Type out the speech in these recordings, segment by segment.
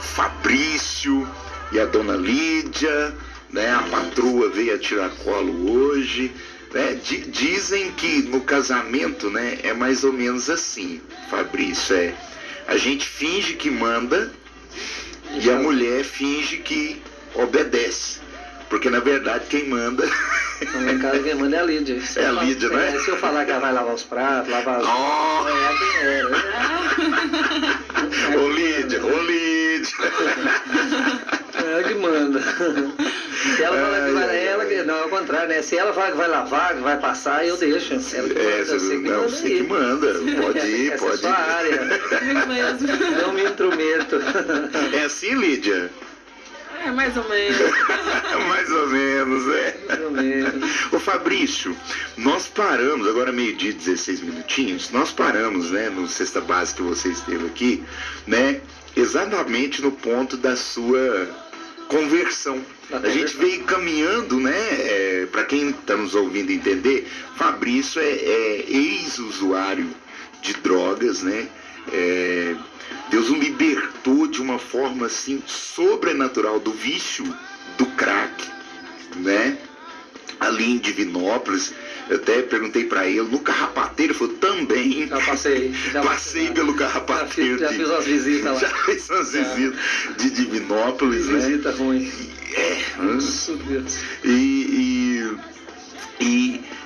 Fabrício e a dona Lídia, né? A patroa veio a tiracolo hoje, né? Dizem que no casamento, né, é mais ou menos assim, Fabrício, a gente finge que manda e a mulher finge que obedece, porque na verdade quem manda no meu caso quem manda é a Lídia. É a Lídia, né? Se eu falar que ela vai lavar os pratos, lavar as... Ô Lídia. É que manda. Se ela falar que vai, não, é o contrário, né? Se ela falar que vai lavar, que vai passar, eu deixo. Você que manda. Pode ir, essa pode é a sua área. Não me intrometo. É assim, Lídia? É, mais ou menos. Mais ou menos, Mais ou menos. Ô Fabrício, nós paramos, agora 12h, 16 minutinhos, nós paramos, né, no Cesta Básica que você esteve aqui, né, exatamente no ponto da sua conversão. A gente veio caminhando, né, para quem está nos ouvindo entender, Fabrício é ex-usuário de drogas, né, Deus o libertou de uma forma assim sobrenatural do vício do crack, né? Ali em Divinópolis, eu até perguntei para ele, no Carrapateiro, ele falou, também. Já passei. Passei pelo Carrapateiro. Já fiz umas visitas lá. Já fiz umas visitas de Divinópolis, né? Visita ruim. Nossa Deus.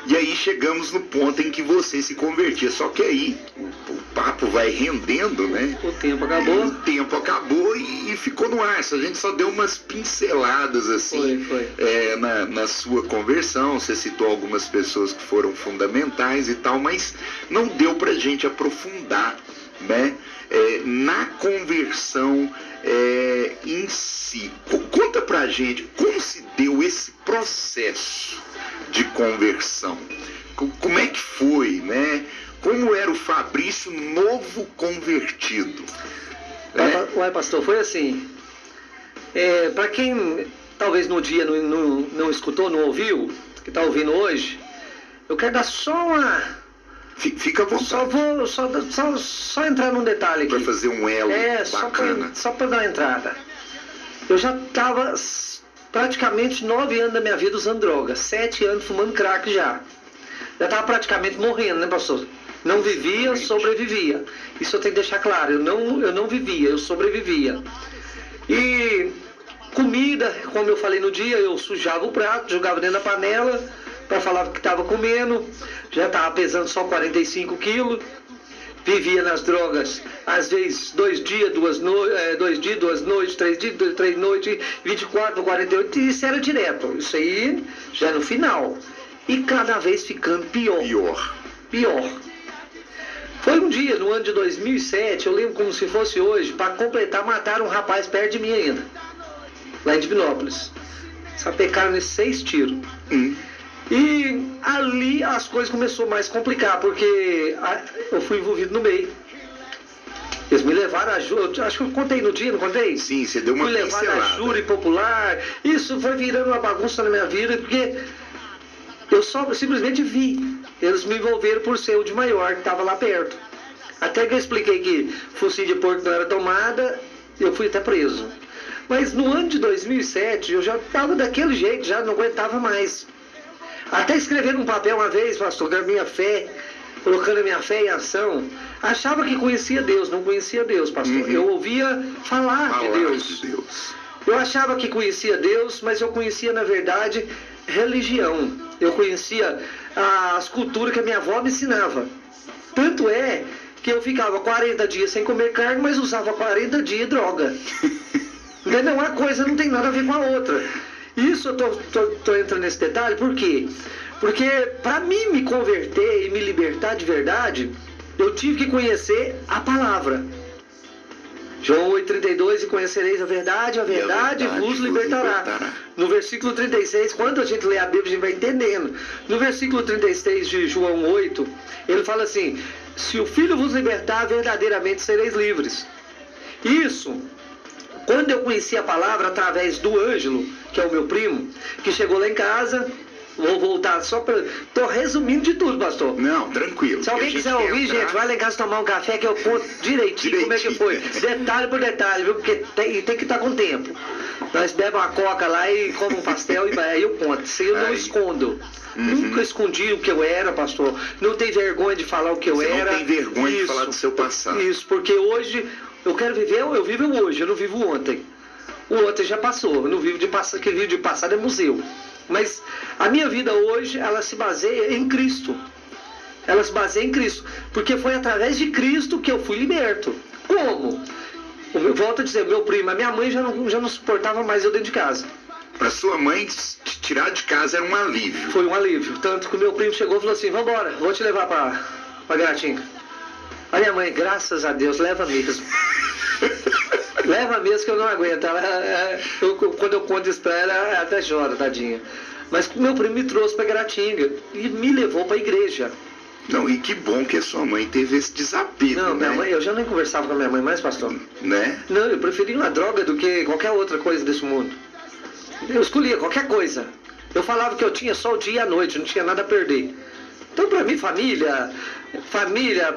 E aí chegamos no ponto em que você se convertia. Só que aí o papo vai rendendo, né? O tempo acabou. O tempo acabou e ficou no ar. A gente só deu umas pinceladas assim. Foi. Na sua conversão. Você citou algumas pessoas que foram fundamentais e tal, mas não deu pra gente aprofundar, né? Na conversão em si. Conta pra gente como se deu esse processo de conversão. Como é que foi, né? Como era o Fabrício novo convertido? Ué, pastor, foi assim. Para quem talvez no dia não escutou, não ouviu, que está ouvindo hoje, eu quero dar só uma... Fica à vontade. Só entrar num detalhe aqui. Para fazer um elo bacana. Só para dar uma entrada. Eu já estava praticamente 9 anos da minha vida usando droga. 7 anos fumando crack já. Já estava praticamente morrendo, né, pastor? Não vivia, sobrevivia. Isso eu tenho que deixar claro. Eu não vivia, eu sobrevivia. E comida, como eu falei no dia, eu sujava o prato, jogava dentro da panela para falar que estava comendo. Já estava pesando só 45 quilos. Vivia nas drogas, às vezes 2 dias, 2 noites, 3 dias, 3 noites, 24, 48, e isso era direto. Isso aí já no final. E cada vez ficando pior. Foi um dia, no ano de 2007, eu lembro como se fosse hoje, para completar, mataram um rapaz perto de mim ainda, lá em Divinópolis. Sapecaram nesses 6 tiros. E ali as coisas começaram mais a complicar, porque eu fui envolvido no meio. Eles me levaram a júri, acho que eu contei no dia, não contei? Sim, você deu uma pincelada. Fui levado a júri popular, isso foi virando uma bagunça na minha vida, porque eu só simplesmente vi. Eles me envolveram por ser o de maior, que estava lá perto. Até que eu expliquei que focinho de porco não era tomada, eu fui até preso. Mas no ano de 2007, eu já estava daquele jeito, já não aguentava mais. Até escrever num papel uma vez, pastor, da minha fé, colocando a minha fé em ação, achava que conhecia Deus, não conhecia Deus, pastor. Eu ouvia falar de Deus. Eu achava que conhecia Deus, mas eu conhecia, na verdade, religião. Eu conhecia as culturas que a minha avó me ensinava. Tanto é que eu ficava 40 dias sem comer carne, mas usava 40 dias droga. Entendeu? Uma coisa não tem nada a ver com a outra. Isso eu tô entrando nesse detalhe, por quê? Porque para mim me converter e me libertar de verdade, eu tive que conhecer a palavra. João 8,32, e conhecereis a verdade vos libertará. No versículo 36, quando a gente lê a Bíblia, a gente vai entendendo. No versículo 36 de João 8, ele fala assim, se o Filho vos libertar, verdadeiramente sereis livres. Isso, quando eu conheci a palavra através do Ângelo, que é o meu primo, que chegou lá em casa, Vou voltar só para... Tô resumindo de tudo, pastor. Não, tranquilo. Se alguém quiser ouvir, gente, vai lá em casa tomar um café que eu conto direitinho como é que foi. Detalhe por detalhe, viu? Porque tem que estar com tempo. Nós bebemos uma coca lá e comemos um pastel e aí eu conto. Isso aí eu não escondo. Nunca escondi o que eu era, pastor. Não tenho vergonha de falar o que eu era. Não tem vergonha de falar do seu passado. Isso, porque hoje eu quero viver, eu vivo hoje, eu não vivo ontem. O ontem já passou, eu não vivo de passado, que vivo de passado é museu. Mas a minha vida hoje, ela se baseia em Cristo. Ela se baseia em Cristo. Porque foi através de Cristo que eu fui liberto. Como? Eu volto a dizer, meu primo, a minha mãe já não suportava mais eu dentro de casa. Para sua mãe, te tirar de casa era um alívio. Foi um alívio. Tanto que o meu primo chegou e falou assim, vambora, vou te levar pra Gratinga. A minha mãe, graças a Deus, leva mesmo. Leva mesmo que eu não aguento. Quando eu conto isso pra ela até chora, tadinha. Mas o meu primo me trouxe pra Gratinga e me levou pra igreja. Não, e que bom que a sua mãe teve esse desapego, não, né? Minha mãe, eu já nem conversava com a minha mãe mais, pastor. Né? Não, eu preferia uma droga do que qualquer outra coisa desse mundo. Eu escolhia qualquer coisa. Eu falava que eu tinha só o dia e a noite, não tinha nada a perder. Então, pra mim, família,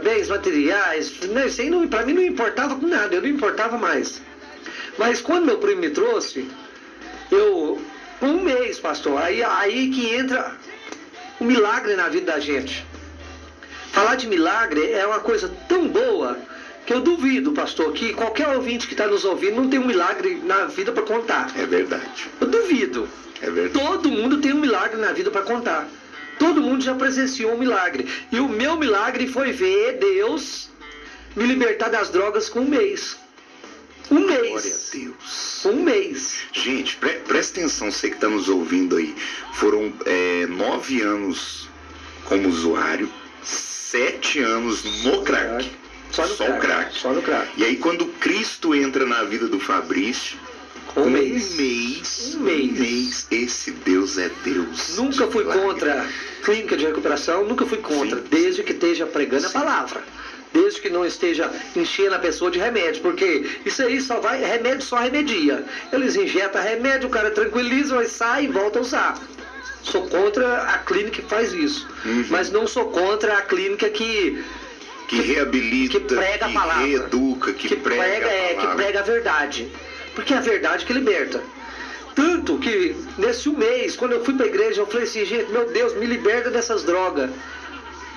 bens materiais, isso aí pra mim não importava com nada, eu não importava mais. Mas quando meu primo me trouxe, um mês, pastor, aí que entra o milagre na vida da gente. Falar de milagre é uma coisa tão boa que eu duvido, pastor, que qualquer ouvinte que está nos ouvindo não tem um milagre na vida para contar. É verdade. Eu duvido. É verdade. Todo mundo tem um milagre na vida para contar. Todo mundo já presenciou um milagre. E o meu milagre foi ver Deus me libertar das drogas com um mês. Um mês. Glória a Deus. Um mês. Gente, presta atenção, você que está nos ouvindo aí. Foram 9 anos como usuário, 7 anos no crack. Só no crack. Só no crack. E aí quando Cristo entra na vida do Fabrício, um mês, esse Deus é Deus. Nunca fui contra clínica de recuperação, nunca fui contra, desde que esteja pregando a palavra. Desde que não esteja enchendo a pessoa de remédio, porque isso aí remédio só remedia. Eles injetam remédio, o cara tranquiliza, mas sai e volta a usar. Sou contra a clínica que faz isso, mas não sou contra a clínica que reabilita, que prega a palavra, reeduca, que prega a palavra. Que prega a verdade, porque é a verdade que liberta. Tanto que nesse mês, quando eu fui para a igreja, eu falei assim, gente, meu Deus, me liberta dessas drogas,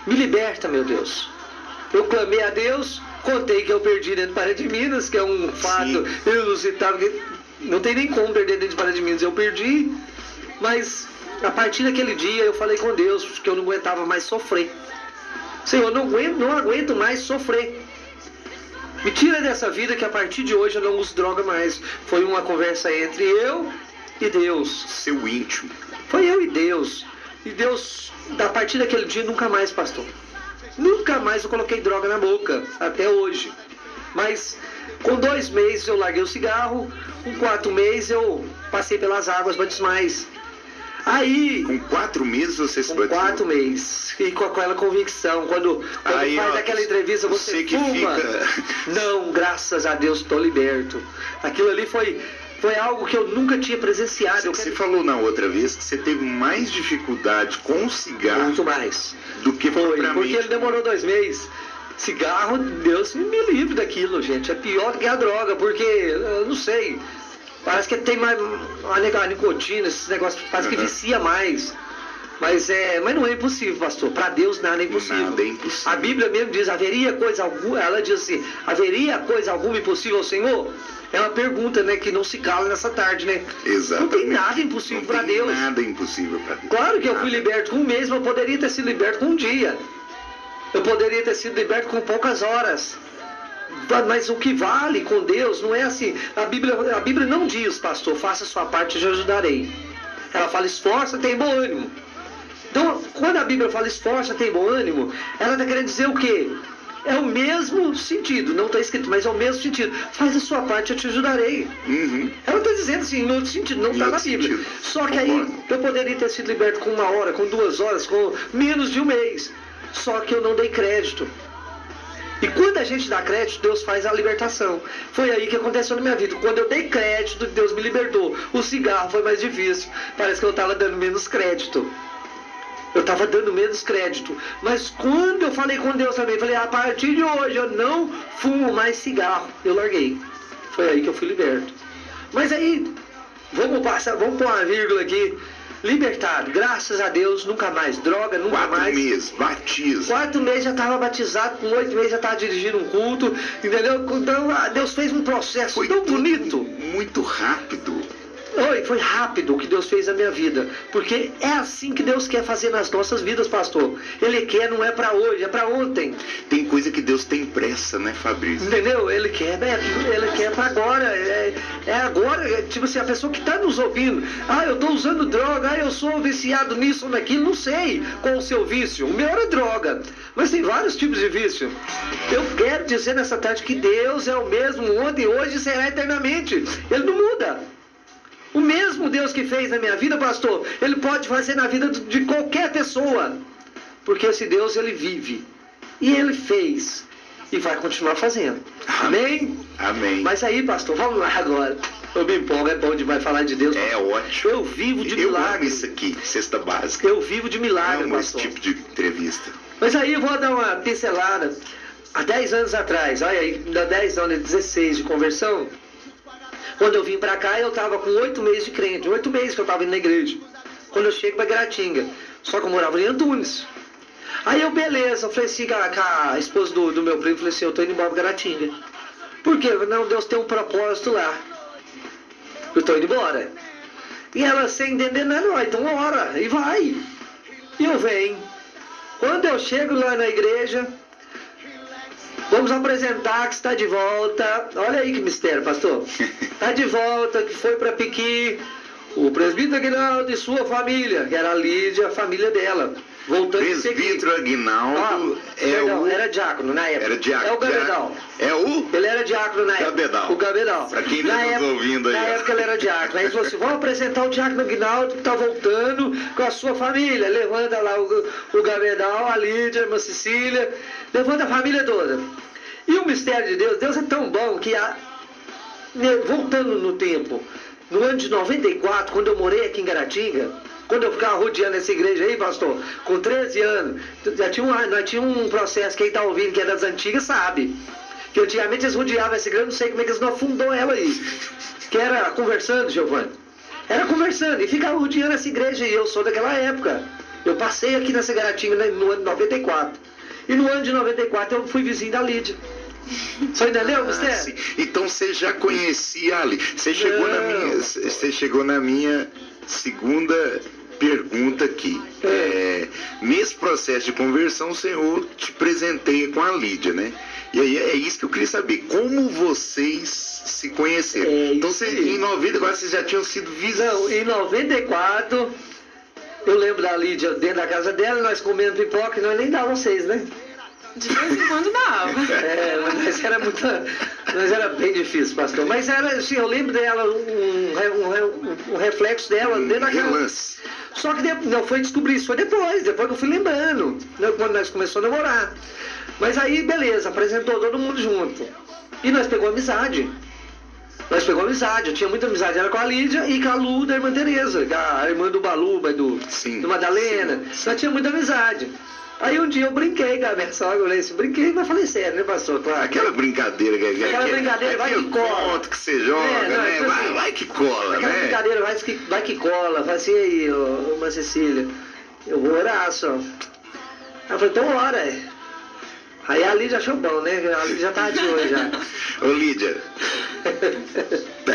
me liberta, meu Deus. Eu clamei a Deus, contei que eu perdi dentro de Pará de Minas, que é um fato inusitado, que não tem nem como perder dentro de Pará de Minas, eu perdi, mas a partir daquele dia eu falei com Deus que eu não aguentava mais sofrer. Senhor, não aguento mais sofrer. Me tira dessa vida que a partir de hoje eu não uso droga mais. Foi uma conversa entre eu e Deus. Seu íntimo. Foi eu e Deus. E Deus, a partir daquele dia, nunca mais, pastor. Nunca mais eu coloquei droga na boca, até hoje. Mas com 2 meses eu larguei o cigarro, com 4 meses eu passei pelas águas batismais. Aí, com 4 meses você se batizou? Com 4 meses. E com aquela convicção, quando aí, faz aquela entrevista, você fuma. Não, graças a Deus estou liberto. Aquilo ali foi algo que eu nunca tinha presenciado. Você falou na outra vez que você teve mais dificuldade com o cigarro. Muito mais. Do que propriamente. Porque ele demorou 2 meses. Cigarro, Deus me livre daquilo, gente. É pior do que a droga, porque, eu não sei, parece que tem mais a nicotina, esses negócios, parece que vicia mais. Mas não é impossível, pastor. Para Deus nada é impossível. Nada é impossível. A Bíblia mesmo diz, haveria coisa alguma, ela diz assim, haveria coisa alguma impossível ao Senhor? É uma pergunta, né, que não se cala nessa tarde, né? Exatamente. Não tem nada impossível para Deus. Não tem nada impossível para Deus. Claro que eu fui liberto com um mês, mas eu poderia ter sido liberto com um dia. Eu poderia ter sido liberto com poucas horas. Mas o que vale com Deus não é assim. A Bíblia não diz, pastor, faça a sua parte e eu ajudarei. Ela fala, esforça, tem bom ânimo. Então, quando a Bíblia fala esforça, tem bom ânimo, ela está querendo dizer o quê? É o mesmo sentido, não está escrito, mas é o mesmo sentido. Faz a sua parte, eu te ajudarei. Ela está dizendo assim, em outro sentido, não está na Bíblia. Só que aí eu poderia ter sido liberto com 1 hora, com 2 horas, com menos de um mês. Só que eu não dei crédito. E quando a gente dá crédito, Deus faz a libertação. Foi aí que aconteceu na minha vida. Quando eu dei crédito, Deus me libertou. O cigarro foi mais difícil. Parece que eu estava dando menos crédito. Eu estava dando menos crédito. Mas quando eu falei com Deus também, falei, a partir de hoje eu não fumo mais cigarro. Eu larguei. Foi aí que eu fui liberto. Mas aí, vamos pôr uma vírgula aqui. Libertado, graças a Deus, nunca mais. Droga, nunca 4 mais. meses, batismo. 4 meses já estava batizado, com 8 meses já estava dirigindo um culto, entendeu? Então Deus fez um processo Foi tão tudo bonito. muito rápido. Foi rápido o que Deus fez na minha vida. Porque é assim que Deus quer fazer nas nossas vidas, pastor. Ele quer, não é para hoje, é para ontem. Tem coisa que Deus tem pressa, né, Fabrício? Entendeu? Ele quer para agora. É agora. Tipo assim, a pessoa que está nos ouvindo. Eu estou usando droga, eu sou viciado nisso ou naquilo. Não sei qual o seu vício. O meu era droga. Mas tem vários tipos de vício. Eu quero dizer nessa tarde que Deus é o mesmo ontem, hoje e será eternamente. Ele não muda. O mesmo Deus que fez na minha vida, pastor, Ele pode fazer na vida de qualquer pessoa. Porque esse Deus, Ele vive. E Ele fez. E vai continuar fazendo. Amém? Amém. Mas aí, pastor, vamos lá agora. Eu me empolgo, é bom demais falar de Deus. É ótimo. Eu vivo de Eu amo milagre. isso aqui, cesta básica. Eu vivo de milagre, Amo esse pastor. tipo de entrevista. Mas aí eu vou dar uma pincelada. Há 10 anos atrás, olha aí, dá 10 anos, 16 de conversão. Quando eu vim pra cá, eu tava com 8 meses de crente. 8 meses que eu tava indo na igreja. Quando eu chego pra Guaratinga. Só que eu morava em Antunes. Aí eu, beleza, eu falei assim com a esposa do meu primo, falei assim, eu tô indo embora pra Guaratinga. Por quê? Não, Deus tem um propósito lá. Eu tô indo embora. E ela, sem entender nada, não, então ora, e vai. E eu venho. Quando eu chego lá na igreja, vamos apresentar que está de volta. Olha aí que mistério, pastor. Está de volta, que foi para Piqui, o presbítero Aguinaldo e sua família, que era a Lídia, a família dela. Voltando de Piqui. Presbítero Aguinaldo era diácono na época. Era diácono. É o Gabedal. É o? Ele era diácono na época. Gabedal. O Gabedal. Pra quem tá nos ouvindo aí. Na época ele era diácono. Aí ele falou assim, vamos apresentar o diácono Aguinaldo que está voltando com a sua família. Levanta lá o Gabedal, a Lídia, a irmã Cecília. Levanta a família toda. E o mistério de Deus, Deus é tão bom que, voltando no tempo, no ano de 94, quando eu morei aqui em Guaratinga, quando eu ficava rodeando essa igreja aí, pastor, com 13 anos, nós tínhamos um processo, quem está ouvindo que é das antigas sabe, que antigamente eles rodeavam essa igreja, não sei como é que eles não afundou ela aí, que era conversando, Giovanni, era conversando, e ficava rodeando essa igreja, e eu sou daquela época, eu passei aqui nessa Guaratinga no ano de 94, e no ano de 94 eu fui vizinho da Lídia. Só entendeu, mistério? Então você já conhecia ali. Você chegou na minha segunda pergunta aqui. Nesse processo de conversão, o Senhor te presenteia com a Lídia, né? E aí é isso que eu queria saber. Como vocês se conheceram? Então em 94 vocês já tinham sido vizinhos? Não, em 94, eu lembro da Lídia dentro da casa dela, nós comendo pipoca e nós nem dávamos vocês, né? De vez em quando dava. Mas era bem difícil, pastor. Mas era assim, eu lembro dela, um reflexo dela dentro da casa. Só que não foi descobrir isso, foi depois que eu fui lembrando, né, quando nós começamos a namorar. Mas aí, beleza, apresentou todo mundo junto. E nós pegou amizade. Eu tinha muita amizade, era com a Lídia e com a Lu da irmã Tereza, a irmã do Baluba, do Madalena. Nós tinha muita amizade. Aí um dia eu brinquei com a minha sogra, eu falei assim, brinquei, mas falei sério, né, pastor? Claro. Aquela brincadeira vai que cola. Ponto que você joga, né? Tipo assim, vai que cola, aquela né? brincadeira, vai que cola. Falei assim, aí, irmã Cecília, eu vou orar só. Ela falou, então ora. Aí a Lídia achou bom, né? A Lídia já tava de olho já. Ô Lídia,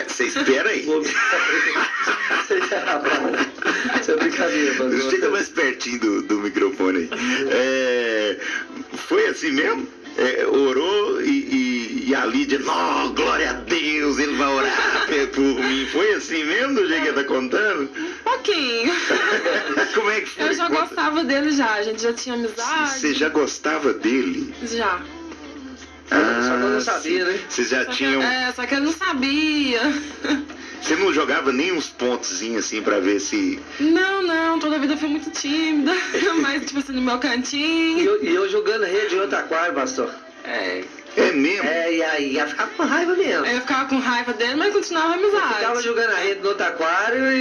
você espera aí. Isso é brincadeira, pastor. Chega mais pertinho do microfone aí. Foi assim mesmo? Orou e a Lídia, oh, glória a Deus, ele vai orar por mim. Foi assim mesmo do jeito que ele tá contando? Um pouquinho. Como é que foi? Eu já gostava dele já, a gente já tinha amizade. Você já gostava dele? Já. Só que eu não sabia, né? Vocês já tinham... Só que eu não sabia. Você não jogava nem uns pontozinhos assim pra ver se... Não, toda a vida eu fui muito tímida. Mas, tipo assim, no meu cantinho. E eu jogando rede em outro aquário, pastor. É mesmo? E aí eu ficava com raiva mesmo. Aí eu ficava com raiva dele, mas continuava a Eu amizade. ficava jogando a rede no outro aquário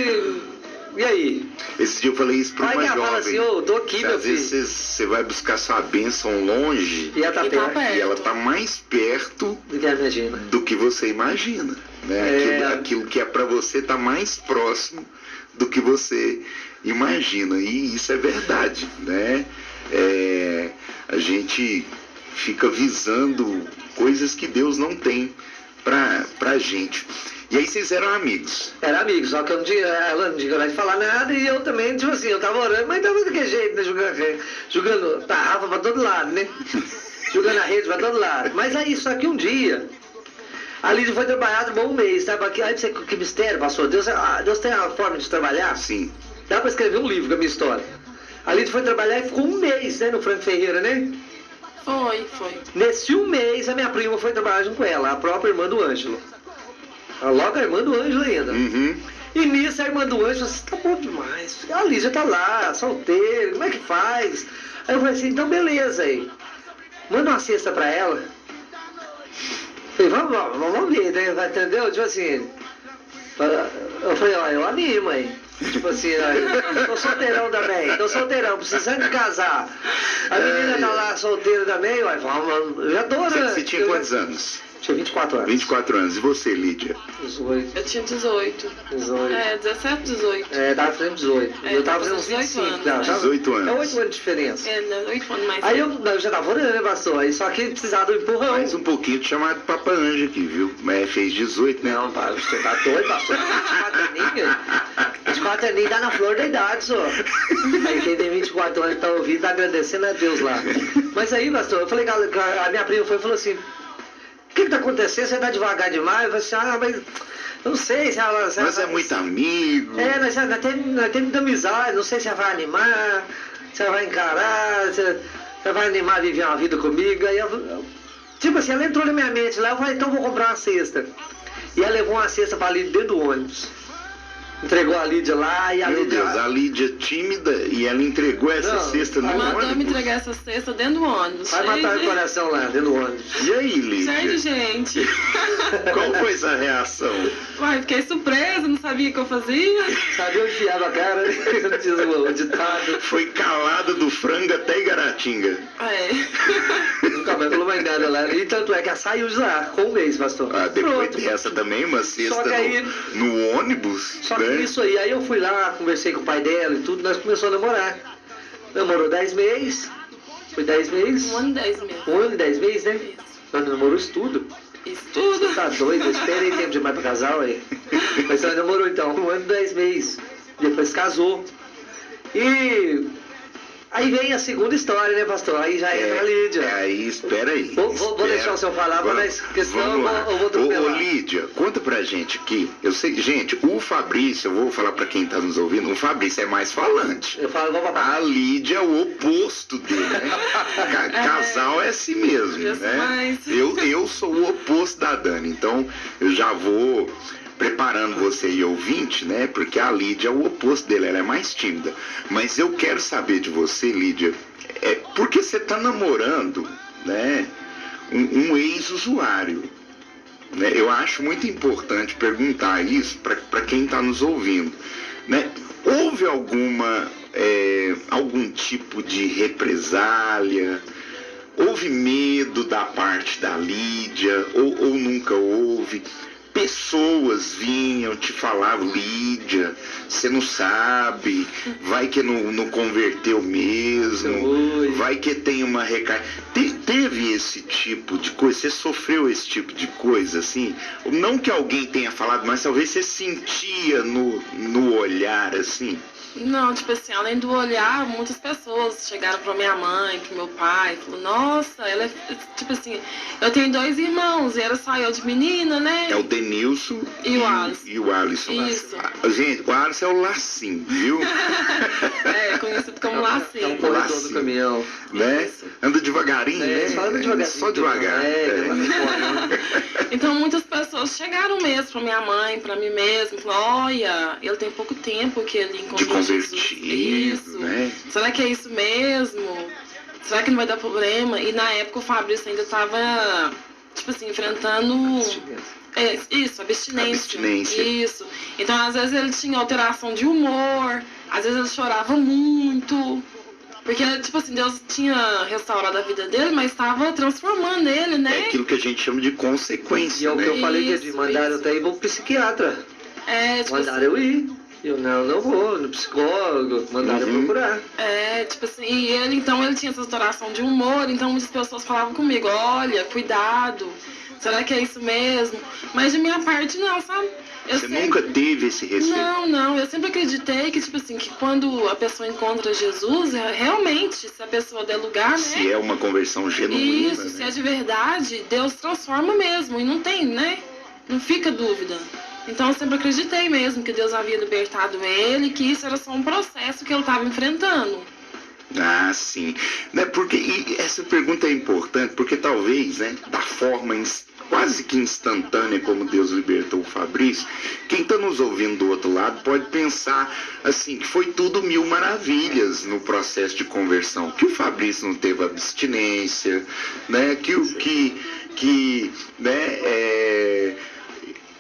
e E aí? Esse dia eu falei isso pra Aí uma que ela jovem. fala assim, ô, tô aqui, meu Às vezes filho. você vai buscar sua bênção longe E ela tá E tá perto perto. e ela tá mais perto do que ela imagina. do que você imagina, né? É. Aquilo que é pra você tá mais próximo do que você imagina, e isso é verdade, né? A gente fica visando coisas que Deus não tem pra gente. E aí vocês eram amigos. Era amigo, só que eu não tinha, ela não tinha coragem de falar nada e eu também, tipo assim, eu tava orando, mas tava daquele jeito, né? Jogando tarrafa pra todo lado, né? Jogando a rede pra todo lado. Mas aí, só que um dia, a Lídia foi trabalhar um bom mês, sabe? Aí você, que mistério, pastor. Deus tem uma forma de trabalhar. Assim, Dá pra escrever um livro com a minha história. A Lídia foi trabalhar e ficou um mês, né, no Franco Ferreira, né? Foi. Nesse um mês, a minha prima foi trabalhar junto com ela, a própria irmã do Ângelo. Logo a irmã do Ângelo ainda. uhum. E nisso a irmã do Ângelo falou assim, tá bom demais. A Lígia tá lá, solteira, como é que faz? Aí eu falei assim, então beleza aí. Manda uma cesta pra ela. Falei, vamos ver, né? Entendeu? Tipo assim. Eu falei, ó, eu animo aí. Tipo assim, ó, tô solteirão também, tô precisando de casar. A menina tá lá solteira também, ó, vamos, eu já tô, né? Você tinha quantos anos? Tinha 24 anos. 24 anos. E você, Lídia? 18. Eu tinha 18. 18. 17, 18. Tava fazendo 18. É, eu tava tava fazendo uns 18 25. anos, Não, né? tava- 18 anos. É 8 anos de diferença. 8 anos mais Aí velho. eu já tava orando, né, pastor? Aí só que precisava do empurrão. Mais um pouquinho de chamado Papa Anjo aqui, viu? Mas fez 18, né? Não, pai, você tá doido, pastor? 24 aninhos? 24 aninhos dá na flor da idade, só. Aí quem tem 24 anos tá ouvindo, tá agradecendo a Deus lá. Mas aí, pastor, eu falei que a minha prima foi e falou assim, o que tá acontecendo? Você tá devagar demais? Eu falei assim, mas eu não sei se ela... Mas é muito amigo. Nós temos muita amizade, não sei se ela vai animar, se ela vai encarar, se ela vai animar a viver uma vida comigo. Aí tipo assim, ela entrou na minha mente lá, eu falei, então eu vou comprar uma cesta. E ela levou uma cesta pra Lídia dentro do ônibus. Entregou a Lídia lá e a Meu Lídia... Deus, a Lídia tímida e ela entregou essa Não, cesta no Mandou me ônibus. entregar essa cesta dentro do ônibus. Vai cheio matar de- o coração lá, dentro do ônibus. E aí, Cheio de Lídia? gente. Qual foi essa reação? Uai, fiquei surpresa, não sabia o que eu fazia. Sabia onde fiava a cara, né? Diz o ditado. Foi calada do frango até Igaratinga. Nunca mais falou mais nada lá. E tanto é que ela saiu de lá, com um mês, pastor. Ah, depois Pronto. dessa também, uma cesta Só que aí- no ônibus, Só que né? isso aí eu fui lá, conversei com o pai dela e tudo, nós começamos a namorar. Namorou 10 meses, foi 10 meses, 1 ano e 10 meses. 1 ano e 10 meses, né? Isso. Nós namorou isso tudo. Isso tudo. Você tá doido? Eu esperei tempo demais pra casar, ué. Mas nós namorou então 1 ano e 10 meses. Depois casou. E aí vem a segunda história, né, pastor? Aí já entra a Lídia. Aí, espera aí. Vou deixar o senhor falar, mas porque senão vamos lá. eu vou Ô, atropelar. Lídia, conta pra gente aqui. Eu sei, gente, o Fabrício, eu vou falar pra quem tá nos ouvindo, o Fabrício é mais falante. Eu falo, vamos A Lídia é o oposto dele, né? Casal é assim mesmo, Eu sou né? mais. Eu sou o oposto da Dani, então eu já vou preparando você e ouvinte, né? Porque a Lídia é o oposto dele, ela é mais tímida. Mas eu quero saber de você, Lídia, por que você tá namorando, né? Um ex-usuário, né? Eu acho muito importante perguntar isso para quem está nos ouvindo, né? Houve algum tipo de represália? Houve medo da parte da Lídia ou nunca houve? Pessoas vinham, te falavam, Lídia, você não sabe, vai que não converteu mesmo, Oi. vai que tem uma recaída. Teve esse tipo de coisa? Você sofreu esse tipo de coisa, assim? Não que alguém tenha falado, mas talvez você sentia no olhar, assim? Não, tipo assim, além do olhar, muitas pessoas chegaram pra minha mãe, pro meu pai, falou, nossa, ela é, tipo assim, eu tenho 2 irmãos, e era só eu de menina, né? É o Denilson E o Alisson. E o Alisson. Isso. Gente, o Alisson é o Lacim, viu? Conhecido como É um Lacinho. corredor Lacinho. do caminhão. Né? Anda devagarinho, né? Só anda devagar. Só devagar. Então muitas pessoas chegaram mesmo pra minha mãe, pra mim mesmo, falaram, olha, ele tem pouco tempo que ele De encontrou Jesus. convertido, Isso. né? Será que é isso mesmo? Será que não vai dar problema? E na época o Fabrício ainda tava tipo assim, enfrentando isso, abstinência. Isso. Então, às vezes ele tinha alteração de humor, às vezes ele chorava muito. Porque, tipo assim, Deus tinha restaurado a vida dele, mas estava transformando ele, né? É aquilo que a gente chama de consequência, E é o né? que eu falei, que mandaram até ir pro psiquiatra. Tipo Mandaram assim, eu ir. Eu não vou, no psicólogo, mandaram eu procurar. tipo assim, e ele tinha essa alteração de humor, então muitas pessoas falavam comigo, olha, cuidado, será que é isso mesmo? Mas de minha parte não, sabe? Você nunca teve esse receio? Não, eu sempre acreditei que, tipo assim, que quando a pessoa encontra Jesus, realmente, se a pessoa der lugar, né? Se é uma conversão genuína, Isso, né? se é de verdade, Deus transforma mesmo, e não tem, né? Não fica dúvida. Então eu sempre acreditei mesmo que Deus havia libertado ele, que isso era só um processo que ele estava enfrentando. Ah, sim. Né, porque, e essa pergunta é importante, porque talvez, né, da forma quase que instantânea como Deus libertou o Fabrício, quem está nos ouvindo do outro lado pode pensar assim, que foi tudo mil maravilhas no processo de conversão, que o Fabrício não teve abstinência, né,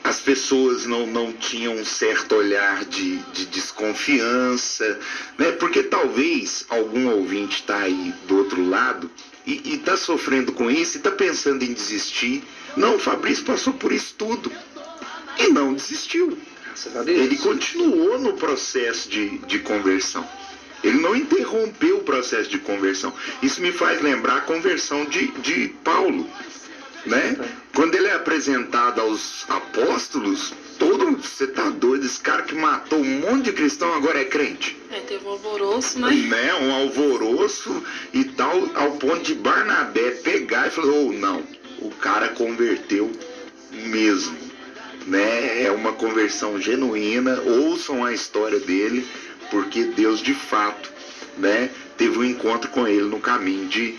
as pessoas não tinham um certo olhar de desconfiança, né? Porque talvez algum ouvinte está aí do outro lado e está sofrendo com isso e está pensando em desistir. Não, o Fabrício passou por isso tudo e não desistiu. Ele continuou no processo de conversão. Ele não interrompeu o processo de conversão. Isso me faz lembrar a conversão de Paulo. Né? Quando ele é apresentado aos apóstolos, você tá doido, esse cara que matou um monte de cristão agora é crente. Teve um alvoroço, né? Um alvoroço e tal, ao ponto de Barnabé pegar e falar, não, o cara converteu mesmo, né? É uma conversão genuína, ouçam a história dele, porque Deus de fato, né, teve um encontro com ele no caminho de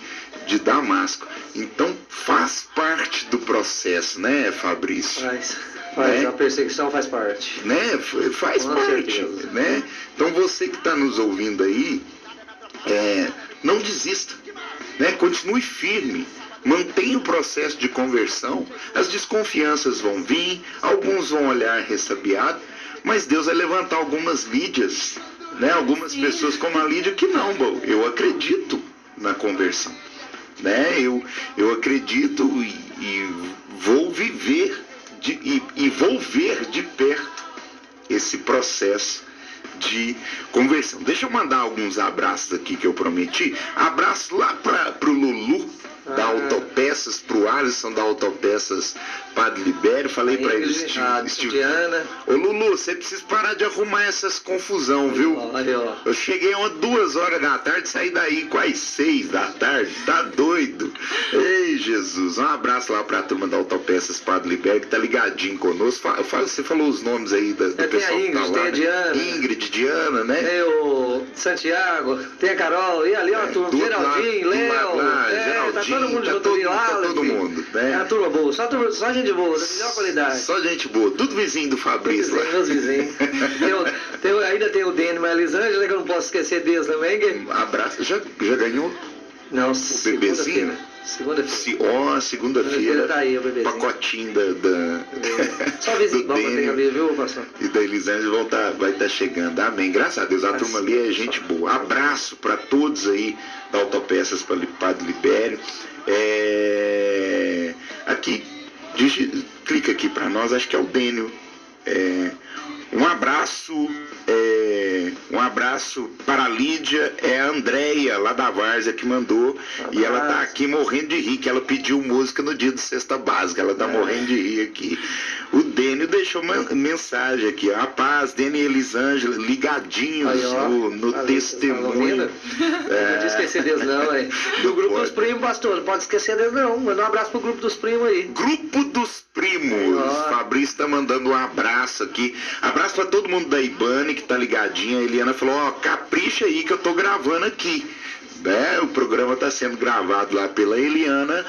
Damasco. Então faz parte do processo, né, Fabrício? Faz. Né? A perseguição faz parte. Né? Faz Com parte. certeza. Né? Então você que está nos ouvindo aí, não desista. Né? Continue firme. Mantenha o processo de conversão. As desconfianças vão vir, alguns vão olhar ressabiado, mas Deus vai levantar algumas Lídias, né? Algumas pessoas como a Lídia que não, eu acredito na conversão. Né? Eu acredito e vou viver e vou ver de perto esse processo de conversão. Deixa eu mandar alguns abraços aqui que eu prometi. Abraço lá pro Lulu da Autopeças, pro Alisson da Autopeças Padre Libério. Falei pra ele, Diana. Ô Lulu, você precisa parar de arrumar essas confusão, viu? Eu cheguei umas 2 horas da tarde, saí daí quase 6 da tarde, tá doido? Ei, Jesus, um abraço lá pra turma da Autopeças Padre Libério, que tá ligadinho conosco. Você falou os nomes aí do pessoal que tá lá. Tem a Diana. Ingrid, Diana, né? Tem o Santiago, tem a Carol, e ali ó, a turma, Geraldinho, Léo, Geraldinho, tá todo mundo junto ali lá, todo mundo, né? É a turma boa, só gente boa, da melhor qualidade. Só gente boa, tudo vizinho do Fabrício lá. Meus vizinhos. Ainda tem o Dênio e a Elisângela, que eu não posso esquecer deles também. Que... Abraço, já ganhou? Não, o bebezinho? Segunda-feira. Segunda-feira. Tá aí o bebezinho. Pacotinho da Só vizinho, vamos ter ali, viu, pastor? E da Elisângela vai estar chegando. Amém. Graças a Deus, a turma ali é gente boa. Abraço para todos aí da Autopeças Padre Libério. Aqui, clica aqui para nós, acho que é o Dênio. Um abraço para a Lídia, é a Andréia, lá da Várzea, que mandou. E ela tá aqui morrendo de rir, que ela pediu música no dia do Cesta Básica. Ela tá morrendo de rir aqui. O Dênio deixou uma mensagem aqui, ó. A paz, Dênio e Elisângela, ligadinhos no testemunho. Não pode esquecer deles não, hein? Do grupo dos primos, pastor, não pode esquecer deles não. Manda um abraço pro grupo dos primos aí. Grupo dos primos. Fabrício tá mandando um abraço aqui. Abraço pra todo mundo da Ibane que tá ligadinha. A Eliana falou, capricha aí que eu tô gravando aqui. Né? O programa está sendo gravado lá pela Eliana.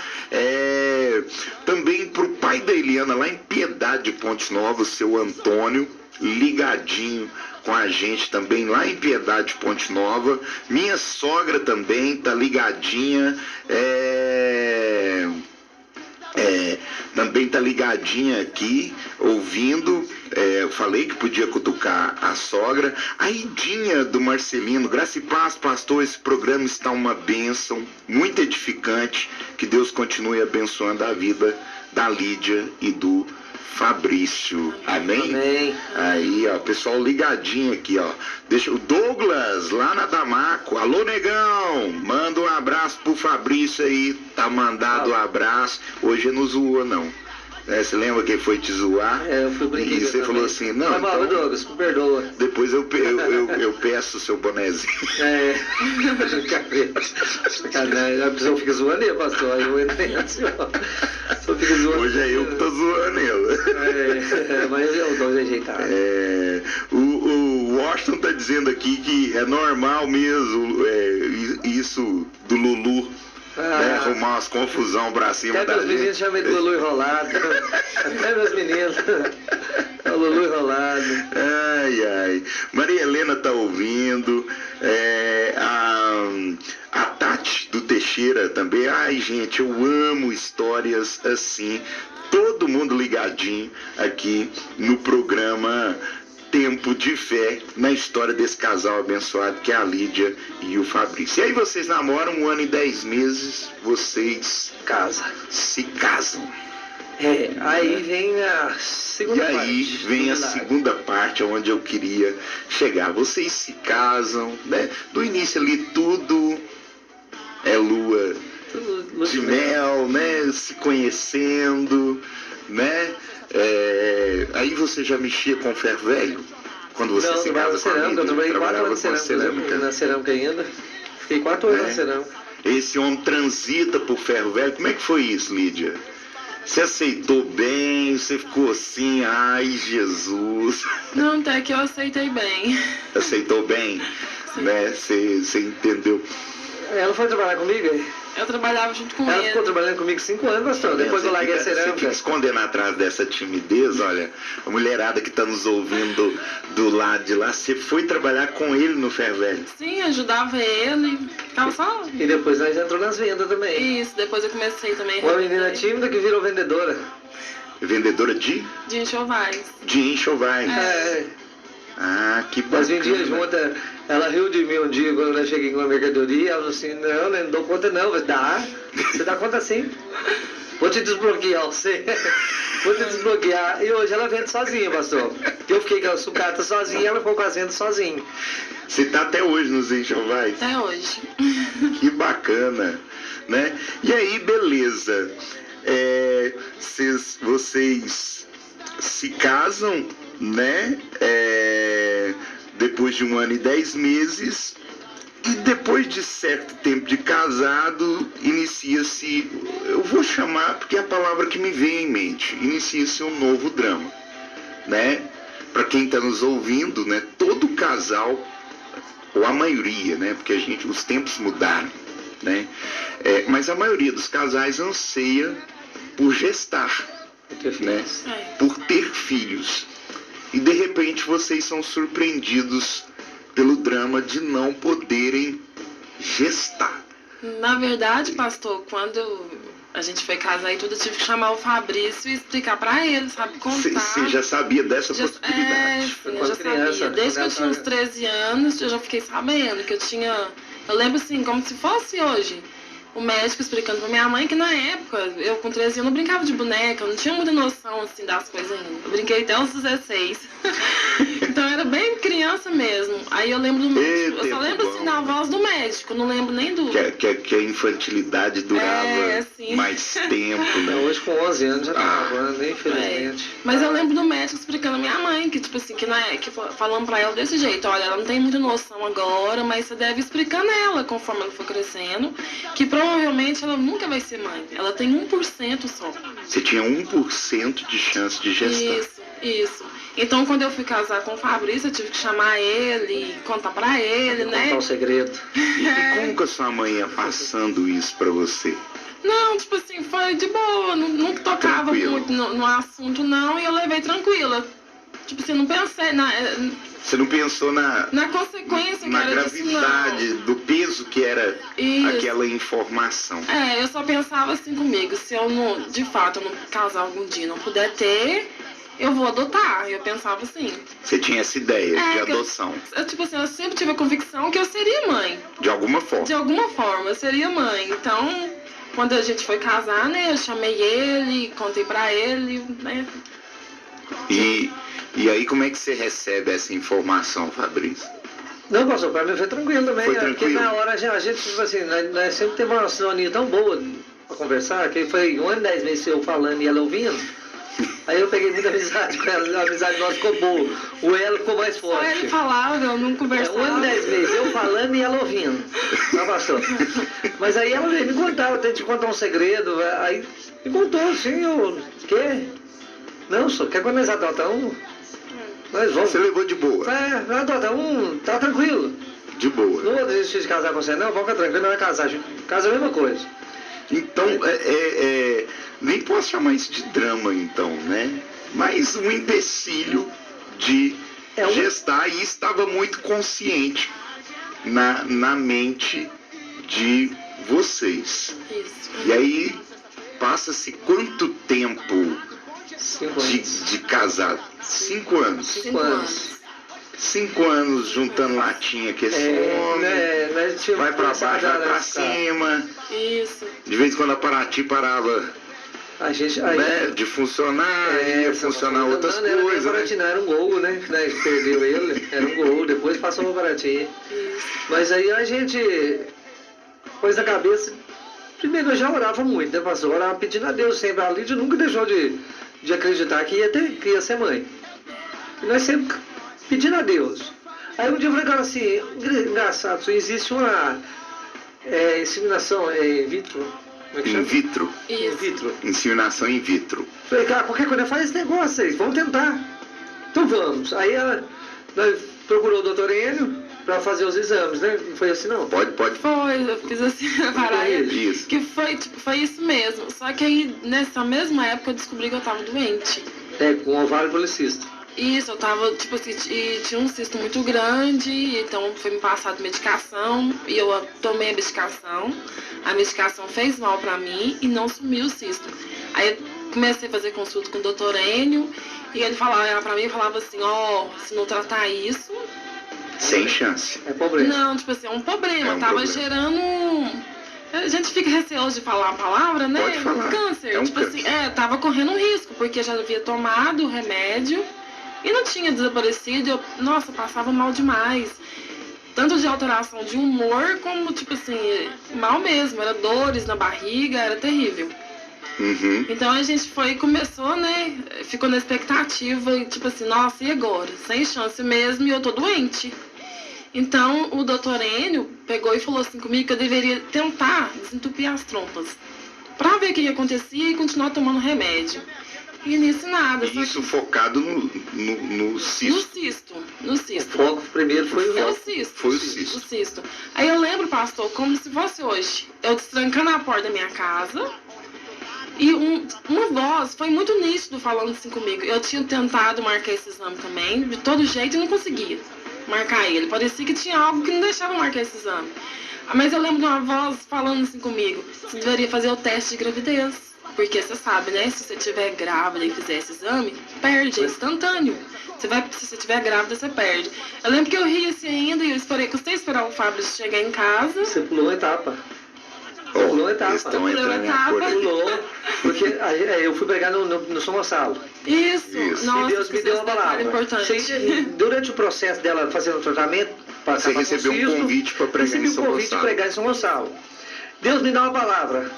Também pro pai da Eliana, lá em Piedade de Ponte Nova, o seu Antônio, ligadinho com a gente também lá em Piedade de Ponte Nova. Minha sogra também tá ligadinha. também tá ligadinha aqui, ouvindo. Eu falei que podia cutucar a sogra. A Idinha do Marcelino, graça e paz, pastor, esse programa está uma bênção, muito edificante. Que Deus continue abençoando a vida da Lídia e do Fabrício. Amém? Amém. Aí, ó, pessoal ligadinho aqui, ó. Deixa o Douglas, lá na Damaco. Alô, negão! Manda um abraço pro Fabrício aí. Tá mandado um abraço. Hoje não zoou, não. Você lembra que foi te zoar? Eu fui brinquedo. E você falou assim, não, tá bom, então, Douglas, me perdoa. Depois eu peço o seu bonezinho. Sacanagem. A pessoa fica zoando ele, pastor. Aí eu entrei assim, ó. Fica zoando. Hoje é eu que tô zoando ele. Mas eu dou ajeitado. O Washington tá dizendo aqui que é normal mesmo isso do Lulu. Arrumar umas confusão pra cima da gente. Até meus meninos chamam ele de Lulu enrolado. Até meus meninos. É o Lulu enrolado. Ai. Maria Helena tá ouvindo. A Tati do Teixeira também. Ai, gente, eu amo histórias assim. Todo mundo ligadinho aqui no programa Tempo de Fé, na história desse casal abençoado que é a Lídia e o Fabrício. E aí vocês namoram 1 ano e 10 meses, vocês se casam. Aí vem a segunda parte. E aí vem a segunda parte, onde eu queria chegar. Vocês se casam, né? Do início ali tudo é lua de mel, né? Se conhecendo, né? Aí você já mexia com ferro velho? Quando você se casa com a Lídia? Eu trabalhei 4 anos com cerâmica. Na cerâmica ainda. Fiquei 4 anos na cerâmica. Esse homem transita por ferro velho. Como é que foi isso, Lídia? Você aceitou bem? Você ficou assim, ai, Jesus. Não, até que eu aceitei bem. Aceitou bem? Né? Você entendeu? Ela foi trabalhar comigo? Eu trabalhava junto com ela ele. ficou trabalhando comigo 5 anos, pastor. Depois eu larguei a cerâmica. Você fica escondendo atrás dessa timidez, olha. A mulherada que está nos ouvindo do lado de lá, você foi trabalhar com ele no ferro velho? Sim, ajudava ele. Ficava só. E depois nós entramos nas vendas também. Isso, depois eu comecei também. Uma menina tímida que virou vendedora. Vendedora de? De enxovais. De enxovais. Ah, que bacana. Nós vendíamos juntas. Ela riu de mim um dia quando eu cheguei com a mercadoria. Ela falou assim: não dou conta não. Você dá conta sim. Vou te desbloquear você. Vou te desbloquear. E hoje ela vende sozinha, pastor. Eu fiquei com a sucata sozinha e ela ficou com as vendas sozinha. Você tá até hoje nos enxovais? Até hoje. Que bacana, né? E aí, beleza. Vocês se casam, né? Depois de 1 ano e 10 meses, e depois de certo tempo de casado, inicia-se, eu vou chamar, porque é a palavra que me vem em mente, inicia-se um novo drama, né? Para quem está nos ouvindo, né? Todo casal, ou a maioria, né? Porque os tempos mudaram, né? Mas a maioria dos casais anseia por gestar, né? Por ter filhos. E de repente vocês são surpreendidos pelo drama de não poderem gestar. Na verdade, pastor, quando a gente foi casar e tudo, eu tive que chamar o Fabrício e explicar pra ele, sabe, contar. Você já sabia dessa possibilidade? Sim, eu já sabia. Desde que eu tinha uns 13 anos, eu já fiquei sabendo que eu tinha... Eu lembro assim, como se fosse hoje. O médico explicando pra minha mãe que na época, eu com 13 anos não brincava de boneca, eu não tinha muita noção assim das coisas ainda. Eu brinquei até os 16. Então eu era bem criança mesmo. Aí eu lembro do médico, eu só lembro assim da voz do médico, não lembro nem do... Que a infantilidade durava mais tempo, né? Hoje com 11 anos já tá acabando, infelizmente. Mas eu lembro do médico explicando a minha mãe, que tipo assim, que falando pra ela desse jeito, olha, ela não tem muita noção agora, mas você deve explicar nela, conforme ela for crescendo, que provavelmente ela nunca vai ser mãe. Ela tem 1% só. Você tinha 1% de chance de gestar. Isso. Então, quando eu fui casar com o Fabrício, eu tive que chamar ele, contar pra ele, né? Contar o segredo. E como que a sua mãe ia passando isso pra você? Não, tipo assim, foi de boa. Não tocava muito no assunto, não. E eu levei tranquila. tipo assim, não pensei Você não pensou na consequência que era gravidade, disso, não. do peso que era Isso. aquela informação. Eu só pensava assim comigo, se eu não, de fato, eu não casar algum dia, não puder ter, eu vou adotar. Eu pensava assim. Você tinha essa ideia de adoção? Tipo assim, eu sempre tive a convicção que eu seria mãe. De alguma forma? De alguma forma, eu seria mãe. Então, quando a gente foi casar, né, eu chamei ele, contei pra ele, né. E aí, como é que você recebe essa informação, Fabrício? Não, pastor, pra mim foi tranquilo também. Foi Porque tranquilo? na hora a gente, tipo assim, nós sempre teve uma sintonia tão boa pra conversar, que foi 1 ano e 10 meses eu falando e ela ouvindo. Aí eu peguei muita amizade com ela, a amizade nossa ficou boa. O ela ficou mais forte. Só ele falava, eu não conversava. 1 ano e 10 meses, eu falando e ela ouvindo. Tá, pastor? Mas aí ela veio me contar, eu tenho que te contar um segredo. Aí me contou, assim, eu... Quê? Não, só quer quando nós adotamos? Nós vamos. Você levou de boa? Nós adotamos, tá tranquilo. De boa. Não vou desistir de casar com você, não, vamos ficar tranquilo, não vai casar. A gente casa a mesma coisa. Então, nem posso chamar isso de drama, então, né? Mas um empecilho de gestar e estava muito consciente na mente de vocês. Isso. E aí, passa-se quanto tempo 5 anos. de casado? 5 anos. 5 anos. 5 anos juntando latinha que some, vai pra baixo, vai pra cima. Isso. De vez em quando a Paraty parava A gente, de funcionar, ia funcionar outras coisas. Não, Paraty, não, era um gol, né? Nós perdeu ele, era um gol, depois passou pra Paraty. Mas aí a gente pôs na cabeça, primeiro eu já orava muito, né, pastor? Orava pedindo a Deus sempre, a Lídia nunca deixou de acreditar que ia ser mãe. E nós sempre pedindo a Deus. Aí um dia eu falei com ela assim, engraçado, só existe uma inseminação in vitro. Como é que chama? In vitro. In vitro. Inseminação in vitro. Falei, cara, qualquer coisa faz esse negócio aí, vamos tentar. Então vamos. Aí nós procurou o doutor Enio para fazer os exames, né? Não foi assim não? Pode. Foi, eu fiz assim para ele. Isso. Que foi isso mesmo. Só que aí, nessa mesma época, eu descobri que eu tava doente. Com ovário policista. Isso, eu tava, tipo assim, e tinha um cisto muito grande, então foi me passado medicação, e eu tomei a medicação fez mal pra mim e não sumiu o cisto. Aí eu comecei a fazer consulta com o doutor Enio, e ele falava pra mim, assim, se não tratar isso... Sem chance. É problema. Não, tipo assim, é um problema, tava problema. gerando... A gente fica receoso de falar a palavra, né? Pode falar. Câncer. Tipo assim, tava correndo um risco, porque já havia tomado o remédio e não tinha desaparecido. Eu passava mal demais. Tanto de alteração de humor, como, tipo assim, mal mesmo. Era dores na barriga, era terrível. Uhum. Então a gente começou, né? Ficou na expectativa, e tipo assim, nossa, e agora? Sem chance mesmo, e eu tô doente. Então, o doutor Enio pegou e falou assim comigo que eu deveria tentar desentupir as trompas pra ver o que acontecia e continuar tomando remédio. E nisso nada. Isso focado no cisto. No cisto. O foco primeiro foi o cisto. Foi o cisto. O cisto. Aí eu lembro, pastor, como se fosse hoje, eu destrancando a porta da minha casa e uma voz foi muito nítido falando assim comigo. Eu tinha tentado marcar esse exame também, de todo jeito, e não conseguia marcar ele. Parecia que tinha algo que não deixava eu marcar esse exame. Mas eu lembro de uma voz falando assim comigo, você deveria fazer o teste de gravidez. Porque você sabe, né? Se você estiver grávida e fizer esse exame, perde, é instantâneo. Se você estiver grávida, você perde. Eu lembro que eu ri assim ainda e eu custei esperar o Fabrício chegar em casa. Você pulou uma etapa. Pulou uma etapa. Pulou, porque eu fui pregar no São Gonçalo. Isso. Nossa, e Deus me deu uma palavra. Durante o processo dela fazendo o tratamento, você recebeu um convite para pregar em São Gonçalo. Recebi um convite para pregar em São Gonçalo. Deus me dá uma palavra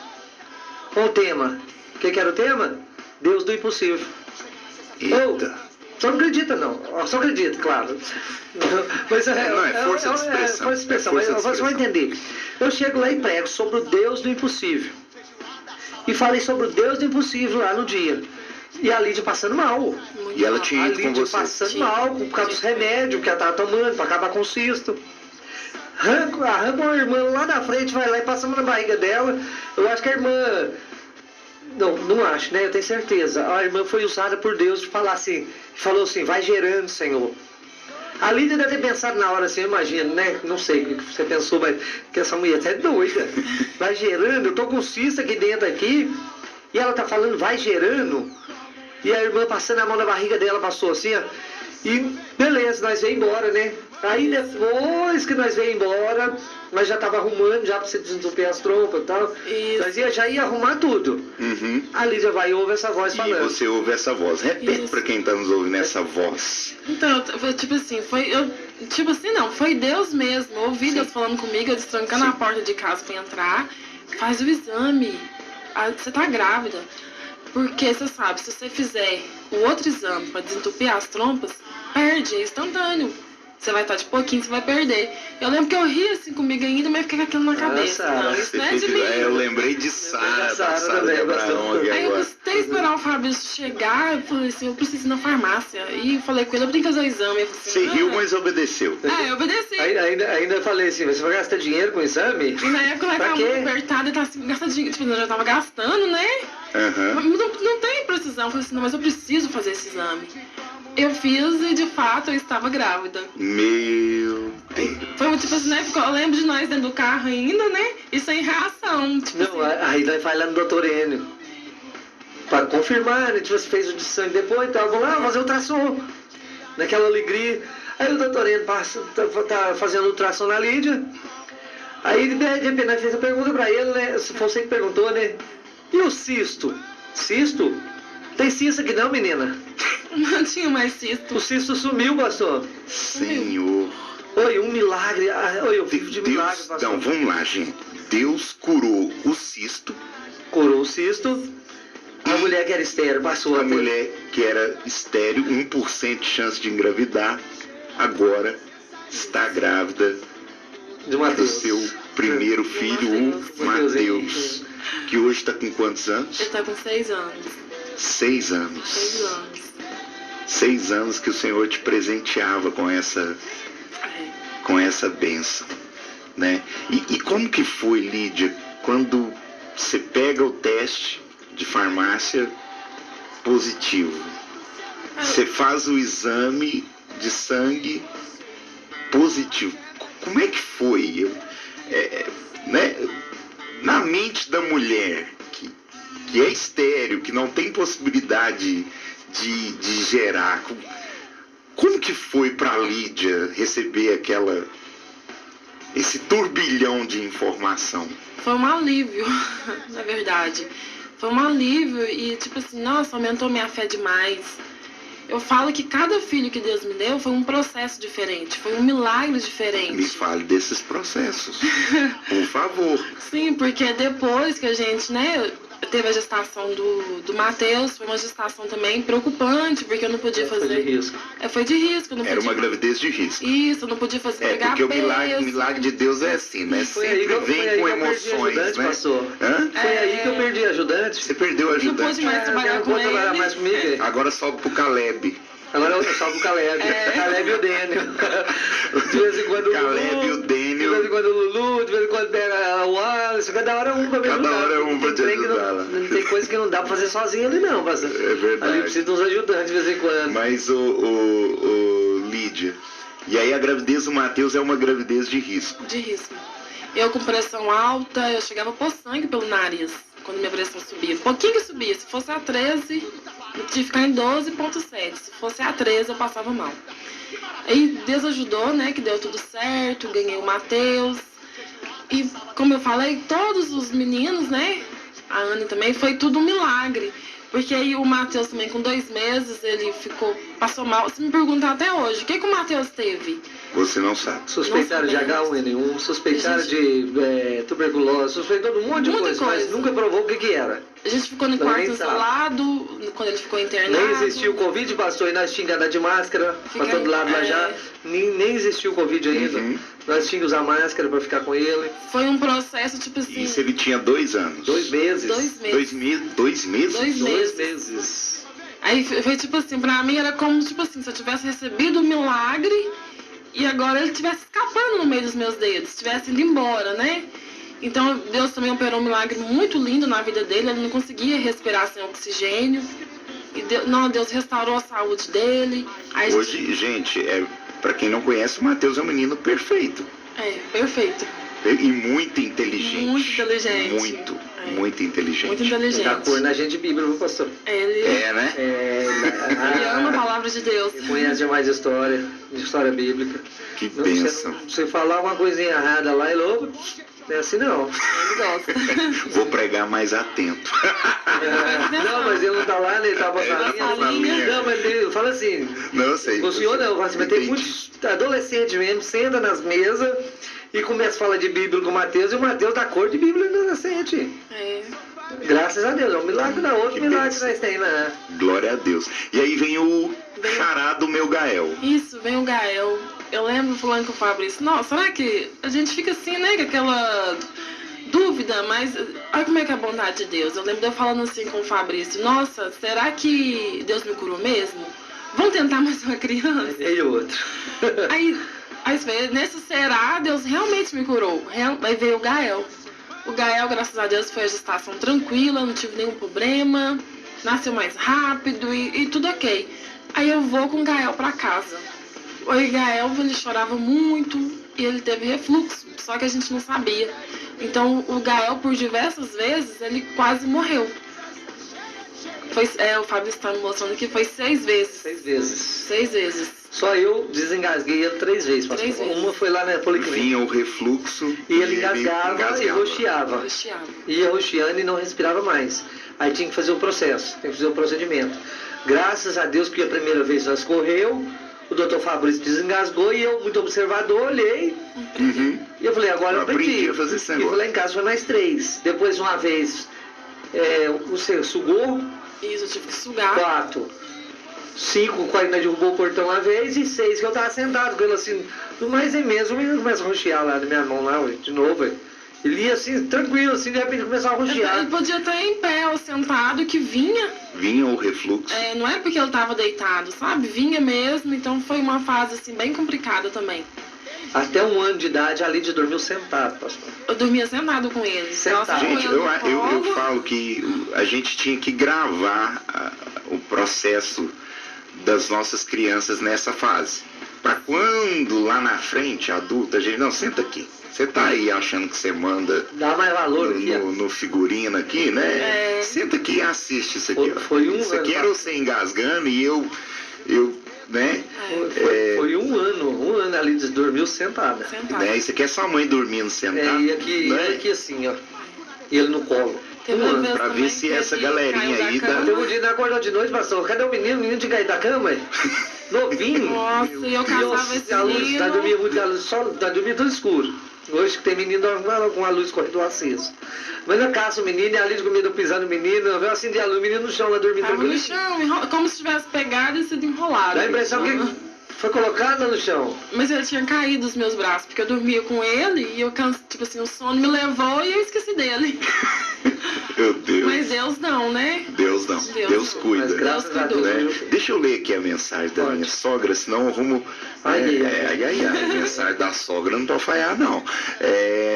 com o tema. O que era o tema? Deus do impossível. Eita. Só não acredita, não. Só acredita, claro. Mas é força de expressão. Força de expressão, mas você vai entender. Eu chego lá e prego sobre o Deus do impossível. E falei sobre o Deus do impossível lá no dia. E a Lídia passando mal. E ela tinha ido com você. Passando mal por causa dos remédios que ela estava tomando para acabar com o cisto. Arranca uma irmã lá na frente, vai lá e passa na barriga dela. Eu acho que a irmã Não acho, né? Eu tenho certeza. A irmã foi usada por Deus de falar assim, falou assim, vai gerando, Senhor. A Lídia deve ter pensado na hora assim, eu imagino, né? Não sei o que você pensou, mas que essa mulher tá doida. Vai gerando, eu tô com cisto aqui dentro aqui, e ela tá falando, vai gerando. E a irmã passando a mão na barriga dela, passou assim, ó. E beleza, nós veio embora, né? Aí depois que nós veio embora, nós já tava arrumando já pra você desentupir as trompas e tal. Isso. Nós já ia arrumar tudo. Uhum. A Lídia vai e ouve essa voz falando. E você ouve essa voz. Repete pra quem tá nos ouvindo essa voz. Então, tipo assim, foi Deus mesmo. Eu ouvi Deus falando comigo, eu destrancando a porta de casa pra entrar. Faz o exame. Você tá grávida. Porque você sabe, se você fizer o outro exame pra desentupir as trompas, perde, é instantâneo. Você vai estar de pouquinho, você vai perder. Eu lembro que eu ri assim comigo ainda, mas fiquei com aquilo na cabeça. Não, isso não é de mim. Eu lembrei de Sara, da Sara de Abraão. Aí eu gostei de esperar o Fabrício chegar, eu falei assim, eu preciso ir na farmácia. E falei com ele, eu tenho que fazer o exame. Assim, você riu, mas obedeceu. Eu obedeci. Ainda falei assim, você vai gastar dinheiro com o exame? E na época eu estava muito apertada e estava assim, gastando dinheiro, tipo, eu já estava gastando, né? Uhum. Não tem precisão. Eu falei assim, não, mas eu preciso fazer esse exame. Eu fiz e de fato eu estava grávida. Meu Deus. Foi tipo assim, né? Eu lembro de nós dentro do carro ainda, né? E sem reação. Tipo não, assim. Aí nós vai lá no doutor Enio. Pra confirmar, né? Tipo, você fez o de sangue depois e tal. Vamos lá fazer o ultrassom. Naquela alegria. Aí o doutor Enio tá fazendo ultrassom na Lídia. Aí de repente nós fez a pergunta pra ele, né? Se foi você que perguntou, né? E o cisto? Cisto? Tem cisto aqui não, menina? Não tinha mais cisto. O cisto sumiu, pastor. Senhor. Oi, um milagre. Oi, eu vivo de milagre, pastor. Não, vamos lá, gente. Deus curou o cisto. Curou o cisto. A mulher que era estéril passou a mulher que era estéril, 1% de chance de engravidar, agora está grávida do seu primeiro filho, o Mateus. Que hoje está com quantos anos? Ele está com 6 anos. 6 anos. 6 anos. 6 anos que o Senhor te presenteava com essa bênção, né? E como que foi, Lídia, quando você pega o teste de farmácia positivo? Você faz o exame de sangue positivo. Como é que foi? Né? Na mente da mulher que é estéril, que não tem possibilidade de gerar, como que foi para Lídia receber esse turbilhão de informação? Foi um alívio, na verdade. Foi um alívio e tipo assim, nossa, aumentou minha fé demais. Eu falo que cada filho que Deus me deu foi um processo diferente, foi um milagre diferente. Me fale desses processos, por favor. Sim, porque depois que a gente, né, teve a gestação do Mateus, foi uma gestação também preocupante, porque eu não podia fazer... Foi de risco. Foi de risco. Eu não Era podia... uma gravidez de risco. Isso, eu não podia fazer pegar porque peso. o milagre de Deus é assim, né? Sempre vem com emoções, né? Pastor. Foi aí que eu perdi ajudante. Você perdeu ajudante. Não pude mais trabalhar com ele. Não trabalhar mais comigo. Agora sobe pro Caleb. Agora eu salvo o Caleb. Caleb e o Dênio. De vez em quando o Caleb e o Dênio. De vez em quando o Lulu, de vez em quando pega o Alisson. Cada hora um pra me ajudar. Cada hora um pra te ajudar. Não tem coisa que não dá pra fazer sozinho ali não, pastor. É verdade. Ali precisa de uns ajudantes de vez em quando. Mas, Lídia, e aí a gravidez do Mateus é uma gravidez de risco. De risco. Eu com pressão alta, eu chegava a pôr sangue pelo nariz. Quando minha pressão subia. Um pouquinho que subia. Se fosse a 13, eu tinha que ficar em 12,7. Se fosse a 13, eu passava mal. Aí Deus ajudou, né? Que deu tudo certo. Ganhei o Mateus. E como eu falei, todos os meninos, né? A Anne também, foi tudo um milagre. Porque aí o Mateus também, com 2 meses, ele passou mal. Se me perguntar até hoje, o que o Mateus teve? Você não sabe. Suspeitaram de H1N1, suspeitaram de tuberculose, suspeitou de um monte de coisa, mas nunca provou o que era. A gente ficou no quarto isolado, quando ele ficou internado. Nem existiu o Covid, pastor, e nós tínhamos que andar de máscara para todo lado lá já. Nem existiu o Covid ainda. Uhum. Nós tínhamos que usar máscara para ficar com ele. Foi um processo, tipo assim... Isso ele tinha 2 anos. 2 meses. 2 meses. 2 meses? 2 meses. Aí foi tipo assim, pra mim era como, tipo assim, se eu tivesse recebido um milagre e agora ele estivesse escapando no meio dos meus dedos, estivesse indo embora, né? Então Deus também operou um milagre muito lindo na vida dele, ele não conseguia respirar sem oxigênio. E Deus restaurou a saúde dele. Aí hoje, gente, para quem não conhece, o Mateus é um menino perfeito. Perfeito. E muito inteligente. Muito inteligente. Muito inteligente. Muito inteligente. Tá cor na gente Bíblia, viu, pastor? Ele né? Ele ama a palavra de Deus. Ele conhece demais história bíblica. Que bênção. Você falar uma coisinha errada lá, ele não é assim não. Ele gosta. Vou pregar mais atento. Não, mas ele não tá lá, ele tá passando na linha. Não, mas ele fala assim. Não, eu sei. O senhor não, mas tem muitos adolescentes mesmo, senta nas mesas e começa a falar de Bíblia com o Mateus, e o Mateus dá cor de Bíblia adolescente. Graças a Deus, é um milagre da outra, milagre que nós temos, né? Glória a Deus. E aí vem o xará do meu Gael. Isso, vem o Gael. Eu lembro falando com o Fabrício, nossa, será que a gente fica assim, né, com aquela dúvida, mas olha como é que é a bondade de Deus. Eu lembro de eu falando assim com o Fabrício, nossa, será que Deus me curou mesmo? Vamos tentar mais uma criança? E outro. Aí nesse será, Deus realmente me curou. Aí veio o Gael. O Gael, graças a Deus, foi a gestação tranquila, não tive nenhum problema, nasceu mais rápido e tudo ok. Aí eu vou com o Gael pra casa. O Gael, ele chorava muito e ele teve refluxo, só que a gente não sabia. Então o Gael, por diversas vezes, ele quase morreu. O Fábio está me mostrando que foi 6 vezes. 6 vezes. 6 vezes. Só eu desengasguei ele 3 vezes, pastor. 3 vezes. Uma foi lá na policlínica. Vinha o refluxo. E ele engasgava e roxeava. Ia roxeando e não respirava mais. Aí tinha que fazer o processo, tem que fazer o procedimento. Graças a Deus que a primeira vez nós correu, o doutor Fabrício desengasgou e eu, muito observador, olhei. E eu falei, agora eu aprendi. A fazer esse E negócio. fui lá em casa, foi mais 3. Depois, uma vez, você sugou. Isso, eu tive que sugar. 4. 5, quando ainda derrubou o portão uma vez. E 6, que eu tava sentado com ele assim, no mais é mesmo. O menino começa a roxear lá na minha mão, lá, de novo. Ele ia assim, tranquilo, assim, de repente começava a roxear. Ele podia estar em pé ou sentado, que vinha. Vinha o refluxo. Não é porque ele estava deitado, sabe? Vinha mesmo, então foi uma fase assim bem complicada também. Até 1 ano de idade, a Lídia dormiu sentado, pastor. Eu dormia sentado com ele. Sentado. Gente, eu falo que a gente tinha que gravar o processo das nossas crianças nessa fase. Para quando lá na frente, adulta, a gente, não, senta aqui. Você tá aí achando que você manda dá mais valor aqui, no figurino aqui, né? Senta aqui e assiste isso aqui. Isso aqui era você engasgando e eu né? Foi 1 ano a Lídia dormiu sentada. Né? Isso aqui é sua mãe dormindo sentada. E aqui, né? ele aqui assim, ó. E ele no colo. Pra ver se essa galerinha aí dá. Teve um dia que acordou de noite, pastor. Cadê o menino? O menino tinha caído da cama, novinho. Nossa, e eu caçava esse menino. Tá dormindo tudo escuro. Hoje que tem menino com a luz corredor acesa. Mas eu caço o menino e a Lídia comendo pisando o menino, eu vejo assim de luz, o menino no chão lá dormindo. Tava no chão, como se tivesse pegado e sido enrolado. Dá a impressão que foi colocado no chão. Mas ele tinha caído dos meus braços, porque eu dormia com ele e eu tipo assim, o sono me levou e eu esqueci dele. Meu Deus. Mas Deus não, né? Deus não. Deus cuida. Mas graças a Deus, né? Deixa eu ler aqui a mensagem da minha sogra, senão eu arrumo. Ai. A mensagem da sogra não tô falhar, não.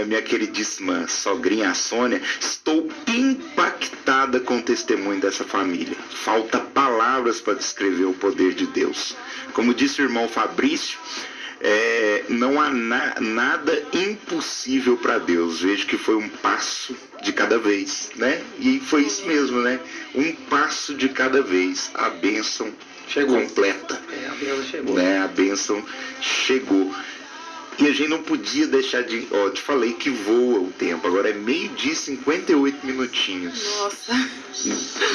Minha queridíssima sogrinha, a Sônia, estou impactada com o testemunho dessa família. Falta palavras para descrever o poder de Deus. Como disse o irmão Fabrício, não há nada impossível para Deus. Vejo que foi um passo de cada vez, né? E foi isso mesmo, né? Um passo de cada vez. A bênção chegou completa. A bênção chegou. Né? A bênção chegou. E a gente não podia deixar de... Ó, te falei que voa o tempo. Agora é 12h e 58 minutinhos. Nossa.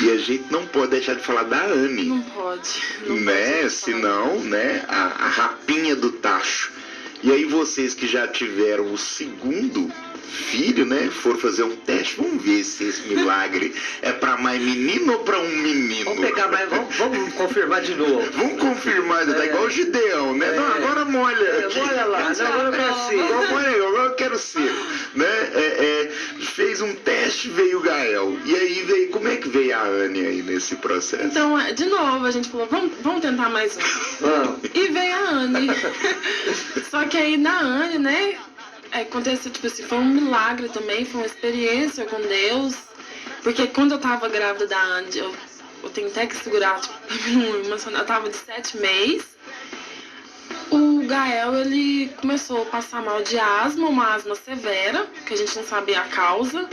E a gente não pode deixar de falar da Anne. Não pode. Né? Senão, né? A rapinha do tacho. E aí vocês que já tiveram o segundo filho, né? Foram fazer um teste. Vamos ver se esse milagre é para mais menino ou para um menino. Vamos pegar mais, vamos confirmar de novo. Vamos confirmar, tá igual o Gideão, né? Não, agora molha aqui. Molha lá, não, agora eu quero ser. Agora eu quero ser. Né? Fez um teste, veio o Gael. E aí veio, como é que veio a Anne aí nesse processo? Então, de novo, a gente falou, vamos tentar mais um. Vamos. E veio a Anne. Só que aí na Anne, né? aconteceu, tipo assim, foi um milagre também, foi uma experiência com Deus. Porque quando eu tava grávida da Andy, eu tenho até que segurar, tipo, pra mim não emocionar, eu tava de 7 meses. O Gael, ele começou a passar mal de asma, uma asma severa, que a gente não sabia a causa.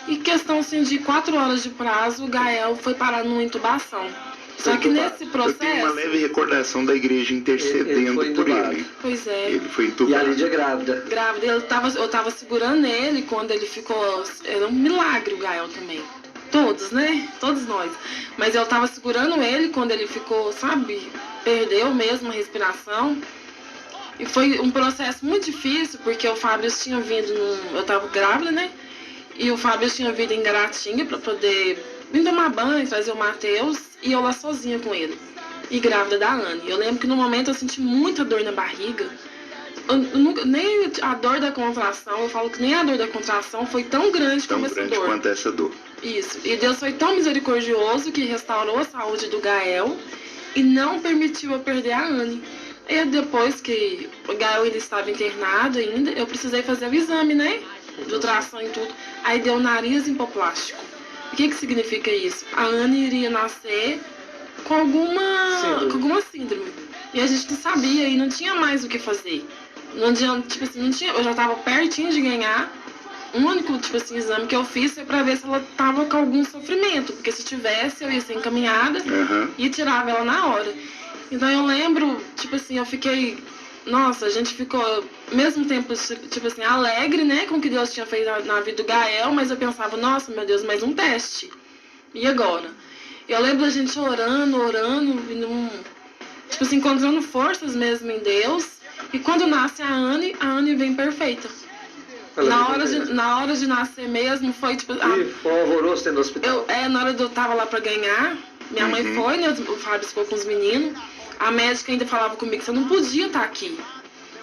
E questão, assim, de 4 horas de prazo, o Gael foi parar numa intubação. Só que nesse processo... Eu tenho uma leve recordação da igreja intercedendo por ele. Pois é. Ele foi entubado. E a Lídia grávida. Grávida. Eu tava segurando ele quando ele ficou... Era um milagre o Gael também. Todos, né? Todos nós. Mas eu tava segurando ele quando ele ficou, sabe? Perdeu mesmo a respiração. E foi um processo muito difícil, porque o Fábio tinha vindo... Eu tava grávida, né? E o Fábio tinha vindo em Garatinga pra poder vir tomar banho, trazer o Matheus. E eu lá sozinha com ele. E grávida da Anne. Eu lembro que no momento eu senti muita dor na barriga. Eu nunca, nem a dor da contração, eu falo que nem a dor da contração foi tão grande como essa dor. Tão grande quanto essa dor. Isso. E Deus foi tão misericordioso que restaurou a saúde do Gael e não permitiu eu perder a Anne. E depois que o Gael ainda estava internado ainda, eu precisei fazer o exame, né? De ultrassom e tudo. Aí deu nariz hipoplástico. O que significa isso? A Anne iria nascer com alguma síndrome. E a gente não sabia e não tinha mais o que fazer. Não adianta, tipo assim, não tinha, eu já estava pertinho de ganhar. O único, tipo assim, exame que eu fiz foi pra ver se ela estava com algum sofrimento. Porque se tivesse, eu ia ser encaminhada e tirava ela na hora. Então eu lembro, tipo assim, eu fiquei... Nossa, a gente ficou, ao mesmo tempo, tipo assim, alegre, né, com o que Deus tinha feito na vida do Gael, mas eu pensava, nossa, meu Deus, mais um teste. E agora? Eu lembro da gente orando, tipo assim, encontrando forças mesmo em Deus. E quando nasce a Anne vem perfeita. Na hora de nascer mesmo, foi tipo... foi um alvoroço dentro do hospital. Na hora de eu tava lá pra ganhar, minha mãe foi, né, o Fábio ficou com os meninos. A médica ainda falava comigo que você não podia estar aqui.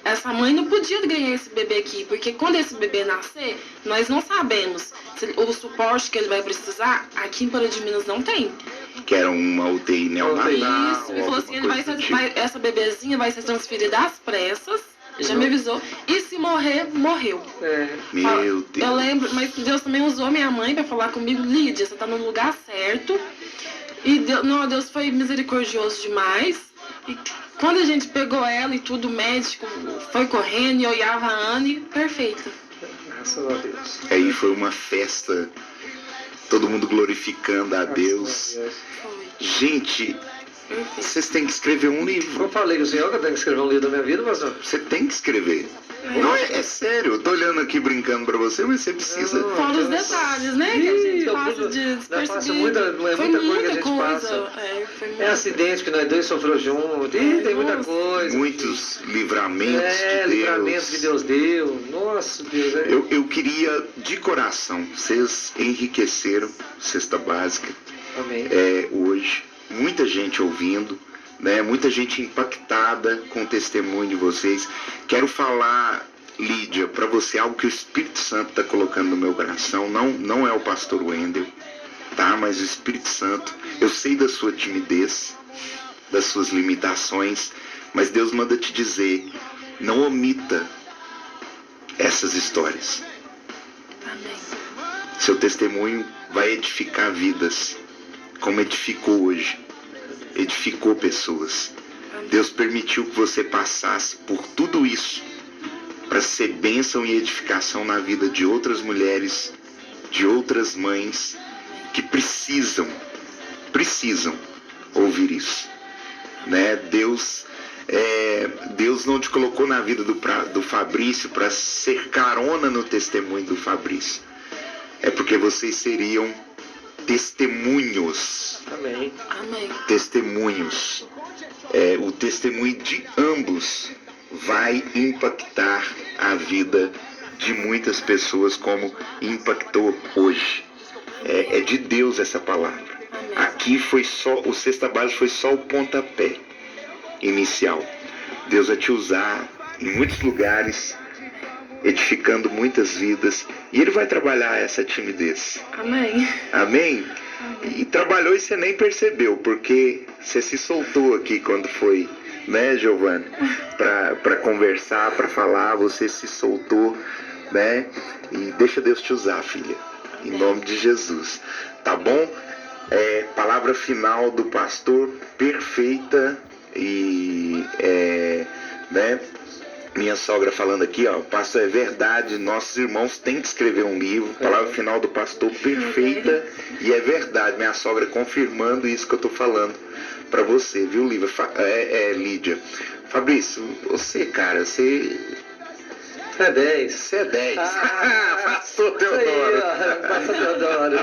Essa mãe não podia ganhar esse bebê aqui, porque quando esse bebê nascer, nós não sabemos o suporte que ele vai precisar. Aqui em Pará de Minas não tem. Que era uma UTI neonatal. Isso, ele falou assim, essa bebezinha vai ser transferida às pressas, já me avisou, e se morrer, morreu. Meu Deus. Eu lembro, mas Deus também usou minha mãe para falar comigo, Lídia, você tá no lugar certo. E Deus foi misericordioso demais. E quando a gente pegou ela e tudo, o médico foi correndo e olhava a Anne, perfeita. Graças a Deus. Aí foi uma festa, todo mundo glorificando a Deus. Gente, vocês têm que escrever um livro. Eu falei com o senhor que eu tenho que escrever um livro da minha vida, mas não. Você tem que escrever. Não, é sério, eu tô olhando aqui brincando pra você, mas você precisa... Fora os detalhes, né, que a gente passa de despercebido. Foi muita coisa que a gente passa. É acidente que nós dois sofremos juntos, tem muita coisa. Muitos livramentos de Deus. Livramentos que Deus deu. Nossa, Deus. Eu queria, de coração, vocês enriqueceram Cesta Básica. Amém. Hoje, muita gente ouvindo, né? Muita gente impactada com o testemunho de vocês. Quero falar, Lídia, para você algo que o Espírito Santo está colocando no meu coração. Não é o pastor Wendel, tá? Mas o Espírito Santo. Eu sei da sua timidez, das suas limitações, mas Deus manda te dizer, não omita essas histórias. Amém. Seu testemunho vai edificar vidas, como edificou hoje. Edificou pessoas. Deus permitiu que você passasse por tudo isso para ser bênção e edificação na vida de outras mulheres, de outras mães que precisam ouvir isso, né? Deus não te colocou na vida do Fabrício para ser carona no testemunho do Fabrício. É porque vocês seriam testemunhos. Amém. Amém. Testemunhos. O testemunho de ambos vai impactar a vida de muitas pessoas como impactou hoje. É de Deus essa palavra. Amém. Aqui foi só, o Cesta Básica foi só o pontapé inicial. Deus vai te usar em muitos lugares, edificando muitas vidas, e Ele vai trabalhar essa timidez. Amém. Amém? E trabalhou e você nem percebeu, porque você se soltou aqui quando foi, né, Giovana? para conversar, para falar, você se soltou, né? E deixa Deus te usar, filha, em nome de Jesus, tá bom? Palavra final do pastor, perfeita, e né? Minha sogra falando aqui, ó, pastor, é verdade, nossos irmãos têm que escrever um livro, palavra final do pastor, perfeita, e é verdade, minha sogra confirmando isso que eu tô falando pra você, viu, Lídia? Fabrício, você, cara, você é 10. Você é 10. Pastor Teodoro. Pastor Teodoro.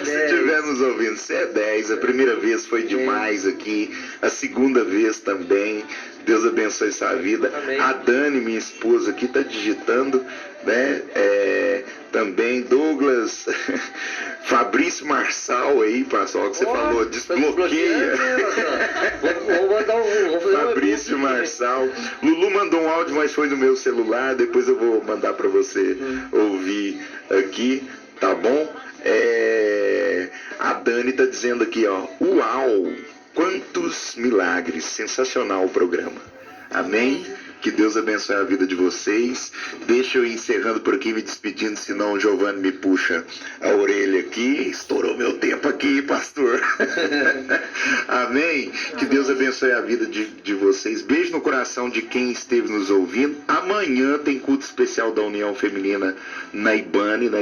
Se estiver nos ouvindo, você é 10. A primeira vez foi demais aqui. A segunda vez também. Deus abençoe sua vida. Amém. A Dani, minha esposa, aqui está digitando, né? Também Douglas, Fabrício Marçal aí, pessoal, que você falou, desbloqueia. Vou mandar Fabrício Marçal. Lulu mandou um áudio, mas foi no meu celular. Depois eu vou mandar para você ouvir aqui, tá bom? A Dani tá dizendo aqui, ó, uau, quantos milagres, sensacional o programa. Amém? Que Deus abençoe a vida de vocês. Deixa eu ir encerrando por aqui, me despedindo, senão o Giovanni me puxa a orelha aqui. Estourou meu tempo aqui, pastor. Amém? Que Deus abençoe a vida de vocês. Beijo no coração de quem esteve nos ouvindo. Amanhã tem culto especial da União Feminina na Ibane,